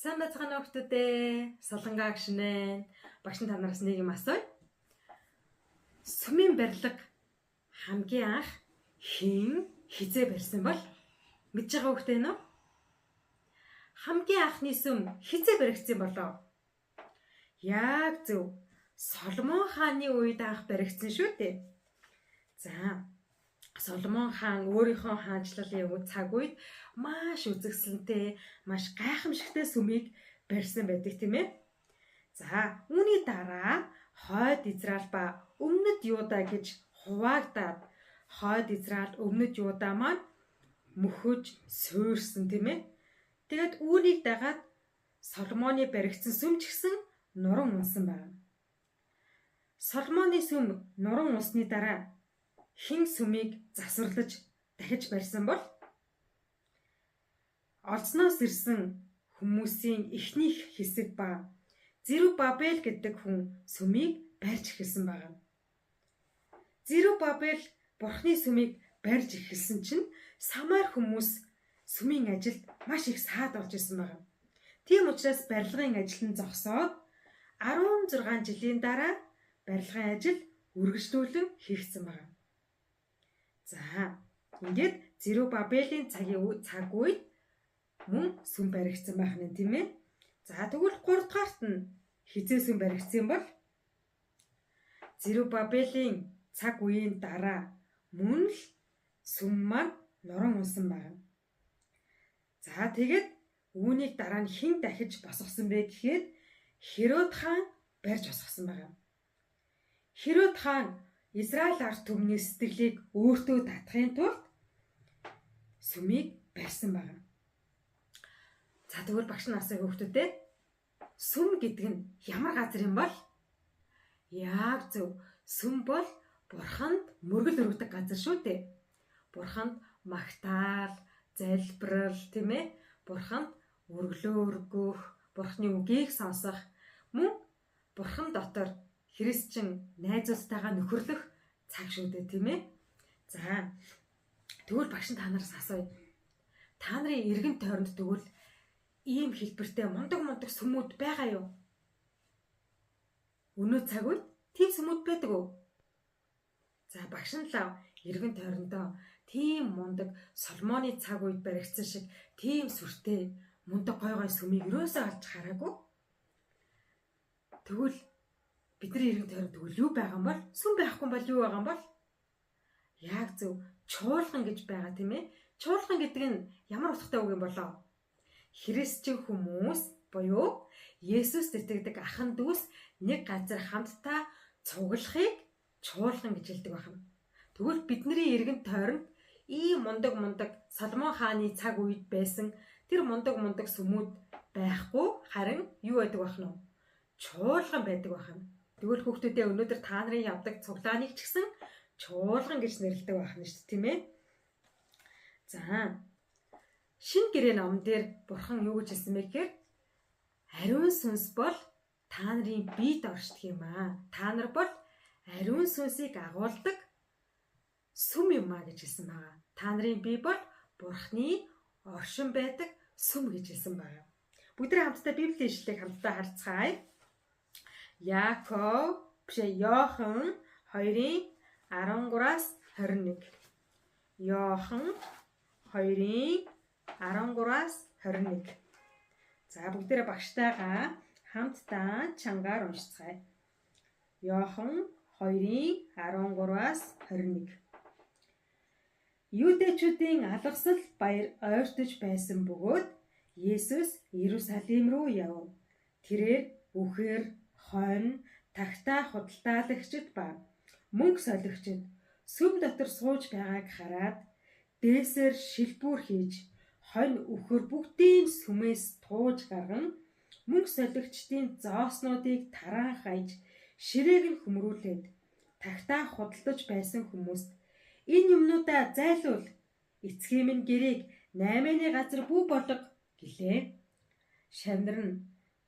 Сайн байцгаана уу хүмүүстээ. Солонгоо гişнэ. Багш та нараас нэг юм асууя. Сүмийн барилга хамгийн анх хэн хизээ барьсан бол мэдж байгаа хүүхдээ нөө? Хамгийн анхны сүм хизээ баригдсан болоо? Яг зөв. Соломон хааны үед анх баригдсан шүү дээ. За, Соломон хаан өөрийнхөө хаанчлалын цаг үед маш үзэгсэлнтэй, маш гайхамшигтай сүмийг барьсан байдаг тийм ээ. За, үүний дараа хойд Израиль ба өмнөд Юда гэж хуваагдаад хойд Израиль, өмнөд Юда маань мөхөж суурьсан тийм ээ. Тэгээд үүнийг дагаад Соломоны баригдсан сүм ч гэсэн нуран унсан байна. Соломоны сүм нуран унсны дараа хэн сүмийг засварлаж дахиж барьсан бол? Олзноос ирсэн хүмүүсийн эхнийх хэсэг ба Зерубабел гэдэг хүн сүмийг барьж эхэлсэн байна. Зерубабел Бурхны сүмийг барьж эхэлсэн чинь Самар хүмүүс сүмийн ажилд маш их саад болж исэн байна. Тийм учраас барилгын ажил нь зогсоод 16 жилийн дараа барилгын ажил үргэлжлүүлэн хийгдсэн байна. За, ингээд Зерубабелийн цаг үед мөн сүм баригдсан байх нь тийм ээ. За, тэгвэл 3 дугаарт нь хизээ сүм баригдсан бол Зерубабелийн цаг үеийн дараа мөн л сүм маань нуран унсан байна. За, тэгээд үүнийг дараа нь хэн дахиж босгосон бэ гэхээр Херод хаан барьж босгосон байна. Херод хаан Израиль ард түмний сэтгэлийг өөртөө татахын тулд сүмийг барьсан байна. За, тэгвэл багш нь асууя хүүхдүүдээ. Сүм гэдэг нь ямар газар юм бол? Яг зөв. Сүм бол Бурханд мөргөл өргөдөг газар шүү дээ. Бурханд магтаал, залбирал, тийм ээ? Бурханд өргөлөө өргөх, Бурхны үгийг сонсох, мөн Бурхан дотор христчин найзуудтайгаа нөхөрлөх цаг шүү дээ, тийм ээ? За, тэгвэл багш та нараас асууя. Та нарын эргэн тойронд тэгвэл ийм хэлбэртэй мундаг сүмүүд байгаа юу? Өнөө цаг үед тийм сүмүүд байдаг уу? За, багш нь л эргэн тойрондоо тийм мундаг Соломоны цаг үед баригдсан шиг тийм сүртэй мундаг гой сүмийг юусаа олж хараагүй. Тэгвэл бидний эргэн тойронд тэгвэл юу байгаа юм бол? Сүм байхгүй бол юу байгаа юм бол? Яг зөв, чуулган гэж байгаа тийм ээ. Чуулган гэдэг нь ямар утгатай үг юм болоо? Христчин хүмүүс буюу Есүс итгэдэг ахын дүүс нэг газар хамтдаа цуглахыг чуулган гэж хэлдэг байна. Тэгвэл бидний эргэн тойронд ийм мундаг Соломон хааны цаг үед байсан тэр мундаг сүмүүд байхгүй, харин юу байдаг бах нь? Чуулган байдаг бах нь. Тэгвэл хүүхдүүдээ өнөөдөр та нарын явдаг цуглааныг ч гэсэн чуулган гэж нэрлэдэг байх нь шүү дээ, тийм ээ. За, Шинэ гэрээ номон дээр Бурхан юу гэж хэлсэн бэ гэхээр ариун сүнс бол та нарын биед оршдог юм аа. Та нар бол ариун сүнсийг агуулдаг сүм юм аа гэж хэлсэн байгаа. Та нарын бие бол Бурханы оршин байдаг сүм гэж хэлсэн байгаа. Бүгд хамтдаа Библийн ишлэлийг хамтдаа харцгаая. Йохан 2:13-аас 21. Йохан 2:13-аас 21. За, бүгдээрээ багштайгаа хамтдаа чангаар уншицгаая. Йохан 2:13-аас 21. Юудэчүүдийн алгасал баяр ойртож байсан бөгөөд Есүс Иерусалим руу яв. Тэрээр үхээр, хонь, тагтаа худалдаалагчид ба мөнгө солигчид сүм дотор сууж байгааг хараад дээсээр шилбүүр хийж хонь үхэр бүгдийн сүмээс тууж гарган мөнгө солигчдын зооснуудыг тараан хайж ширээг нь хөмрүүлээд тагтаа худалдаж байсан хүмүүст энэ юмнуудаа зайлуул, эцгийн минь гэрээг 8-ны газар бүү болго гэлээ. Шавнар нь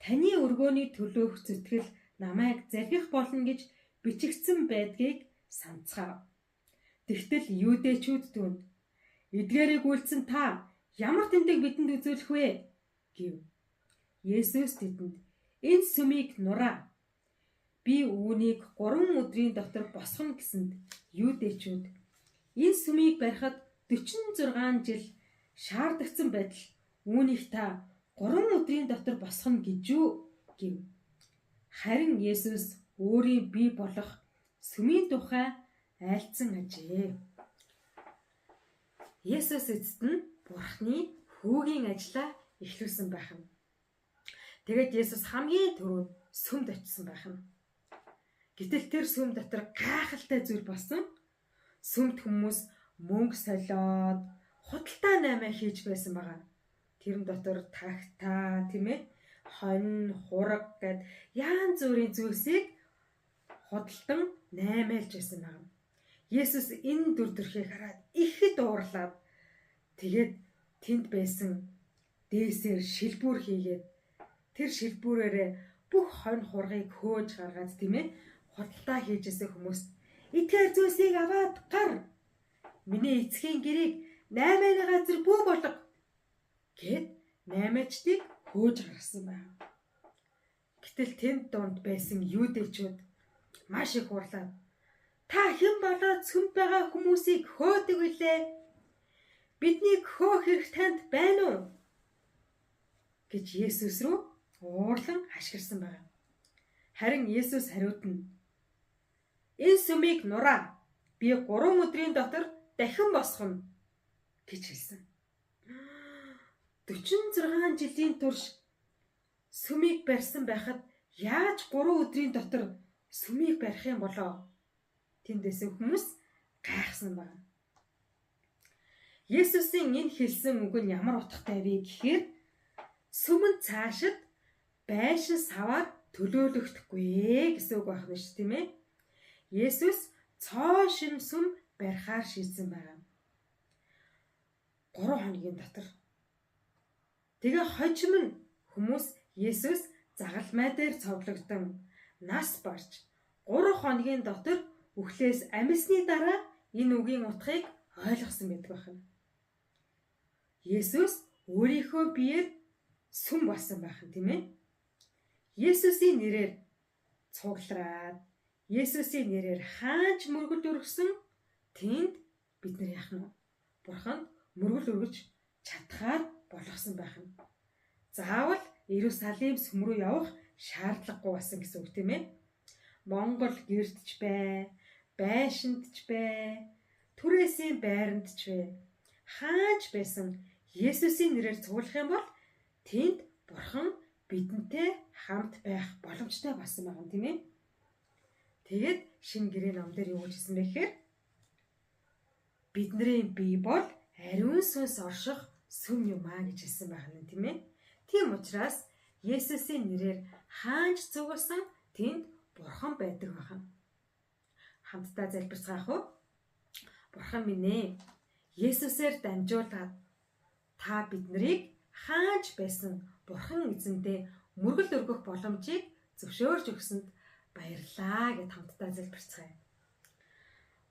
таны өргөөний төлөөх зүтгэл намайг залхих болно гэж бичигдсэн байдгийг санацгаав. Тэгтэл юудэчүүд түнд эдгээрийг үйлцэн та ямар тэмдэг бидэнд үзүүлэх вэ гэв. Есүс тэдэнд энэ сүмийг нураа. Би үүнийг 3 өдрийн дотор босгоно гэсэнд юудэчүүд энэ сүмийг барихад 46 жил шаардагдсан байтал үүнийг та 3 өдрийн дотор босгоно гэж юу гэв. Харин Есүс өөрийн бие болох сүмийн тухай айлдсан ажээ. Есүс эцэст нь Бурхны хүүгийн ажлаа эхлүүлсэн байх юм. Тэгээд Есүс хамгийн түрүүнд сүмд очисон байх юм. Гэтэл тэр сүм дотор гайхалтай зүйл болсон. Сүмд хүмүүс мөнгө солиод худалдаа наймаа хийж байсан байгаа. Тэрэн дотор тагтаа, тийм ээ, хонь, хураг гэд янз бүрийн зүйлсийг худалдан наймаалж байсан байгаа. Есүс энэ дүр төрхийг хараад ихэд уурлаад тэгээд тэнд байсан дээсээр шилбүр хийгээд тэр шилбүрээрээ бүх хонь хургийг хөөж гаргаад, тийм ээ, худалдаа хийжсэн хүмүүст "Эдгээр зүйлсийг аваад гар. Миний эцгийн гэрээг 8-ны газар бүү болго" гэд наймаачдыг хөөж гаргасан байна. Гэтэл тэнд донд байсан юудэчүүд маш их хурлаад "Та хэн болоод сүмд байгаа хүмүүсийг хөөдөг вүлээ? Биднийг хөөх хэрэг танд байна уу?" гэж Есүс рүү уурлан хашгирсан байна. Харин Есүс хариуд нь "Энэ сүмийг нураа. Би 3 өдрийн дотор дахин босгоно" гэж хэлсэн. 46 жилийн турш сүмийг барьсан байхад яаж 3 өдрийн дотор сүмийг барих юм болоо? Тэндээс хүмүүс гайхсан байна. Есүсийн энэ хэлсэн үг нь ямар утгатай вэ гэхээр сүмэн цаашид байшин саваар төлөөлөгдөхгүй гэсэн үг байна шүү, тийм ээ? Есүс цоо шин сүм барихаар шийдсэн байна. 3 хоногийн дотор. Тэгээ хожим нь хүмүүс Есүс загалмай дээр цовдлогдсон нас барж 3 хоногийн дотор үхлээс амьсны дараа энэ үгийн утгыг ойлгосон байдаг байна. Есүс өөрийнхөө биеэр сүм болсон байх нь, тийм ээ? Есүсийн нэрээр цуглараад, Есүсийн нэрээр хаанч мөргөл өргөсөн тэнд бид нар яах нь Бурханд мөргөл өргөж чадхаар болгосон байх нь. Заавал Иерусалим сүм рүү явах шаардлагагүй болсон гэсэн үг, тийм ээ? Монгол гэрдч бай, байшиндч бай, түрээсийн байрандч бай. Хаанч байсан Есүсийн нэрээр цуглах юм бол тэнд Бурхан бидэнтэй хамт байх боломжтой болсон байгаа юм, тийм ээ? Тэгээд шинэ гэрээ ном дээр юу хэлсэн бэ гэхээр бидний бие бол ариун сүнс орших сүм юм аа гэж хэлсэн байна, тийм ээ? Тийм учраас Есүсийн нэрээр хаанч цугласан тэнд Бурхан байдаг байна. Хамтдаа залбирцгаах уу? Бурхан минь ээ, Есүсээр дамжуулаад та биднийг хаанч байсан Бурхан эзэндээ мөргөл өргөх боломжийг зөвшөөрж өгсөнд баярлалаа гэд хамтдаа залбирцгаая.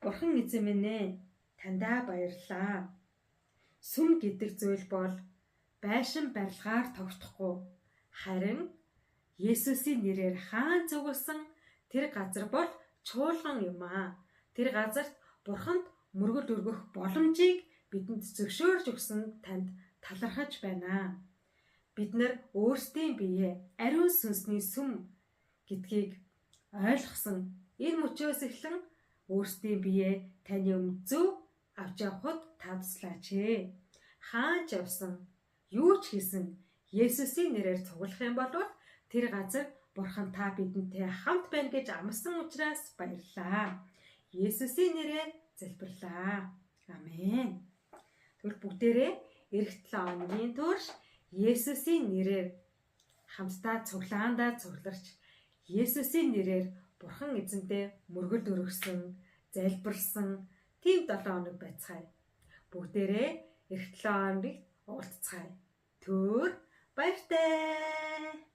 Бурхан эзэн минь ээ, таньдаа баярлалаа. Сүм гэдэг зүйл бол байшин барилгаар тогтохгүй, харин Есүсийн нэрээр хаан цугласан тэр газар бол чуулган юм аа. Тэр газарт Бурханд мөргөл өргөх боломжийг бидэнд зөвшөөрж өгсөн танд талархаж байна. Бид нар өөрсдийн бие ариун сүнсний сүм гэдгийг ойлгосон энэ мөчөөс эхлэн өөрсдийн бие таны өмнө зөв авч явахд тавцлаач ээ. Хаанч явсан, юу ч хийсэн Есүсийн нэрээр цуглах юм бол тэр газар Бурхан та бидэнтэй хамт байна гэж амласан учраас баярлалаа. Есүсийн нэрээр залбирлаа. Амен. Тэгвэл бүгдээрээ эх 7 хоногийн турш Есүсийн нэрээр хамтдаа цуглаандаа цугларч Есүсийн нэрээр Бурхан эзэндээ мөргөл өргөсөн, залбирсан тийм 7 хоног байцгаая. Бүгдээрээ эх 7 хоногт уулзцгаая. Түр баяртай.